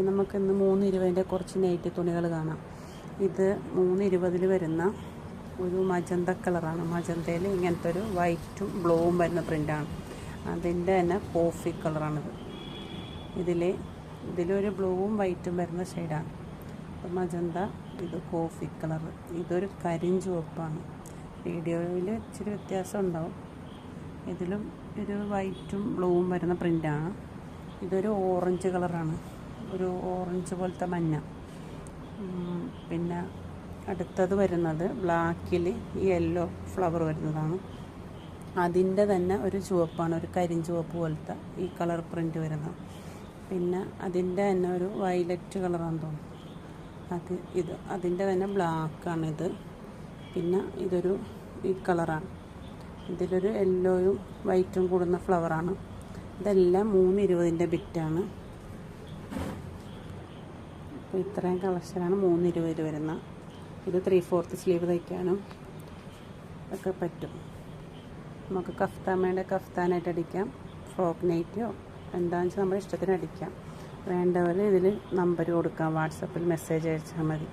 നമുക്ക് ഇന്ന് 320 കുറച്ച് നൈറ്റി തുണികൾ കാണാം. ഇത് 320 വരുന്ന ഒരു മജന്ത കളറാണ്. മജന്തയിൽ ഇങ്ങനത്തെ ഒരു വൈറ്റും ബ്ലൂവും വരുന്ന പ്രിൻ്റാണ്. അതിൻ്റെ തന്നെ കോഫി കളറാണിത്. ഇതിലൊരു ബ്ലൂവും വൈറ്റും വരുന്ന ഷെയ്ഡാണ്. മജന്ത, ഇത് കോഫി കളർ, ഇതൊരു കരിഞ്ചുവപ്പാണ്. വീഡിയോയിൽ ഇച്ചിരി വ്യത്യാസം ഉണ്ടാവും. ഇതിലും ഒരു വൈറ്റും ബ്ലൂവും വരുന്ന പ്രിൻ്റാണ്. ഇതൊരു ഓറഞ്ച് കളറാണ്, ഒരു ഓറഞ്ച് പോലത്തെ മഞ്ഞ. പിന്നെ അടുത്തത് വരുന്നത് ബ്ലാക്കിൽ യെല്ലോ ഫ്ലവർ വരുന്നതാണ്. അതിൻ്റെ തന്നെ ഒരു ചുവപ്പാണ്, ഒരു കരിഞ്ചുവപ്പ് പോലത്തെ ഈ കളർ പ്രിൻ്റ് വരുന്നത്. പിന്നെ അതിൻ്റെ തന്നെ ഒരു വയലറ്റ് കളറാണെന്ന് തോന്നുന്നു. അതിൻ്റെ തന്നെ ബ്ലാക്കാണിത്. പിന്നെ ഇതൊരു ഈ കളറാണ്. ഇതിലൊരു യെല്ലോയും വൈറ്റും കൂടുന്ന ഫ്ലവറാണ്. ഇതെല്ലാം 320 ബിറ്റാണ്. അപ്പോൾ ഇത്രയും കളക്ഷനാണ് 320 വരുന്ന. ഇത് 3/4 സ്ലീവ് തയ്ക്കാനും ഒക്കെ പറ്റും. നമുക്ക് കഫ്താൻ വേണ്ട കഫ്താനായിട്ട് അടിക്കാം, ഫ്രോക്ക് നൈറ്റിയോ എന്താണെന്ന് വെച്ചാൽ നമ്മുടെ ഇഷ്ടത്തിന് അടിക്കാം. വേണ്ടവർ ഇതിൽ നമ്പർ കൊടുക്കാം, വാട്സപ്പിൽ മെസ്സേജ് അയച്ചാൽ മതി.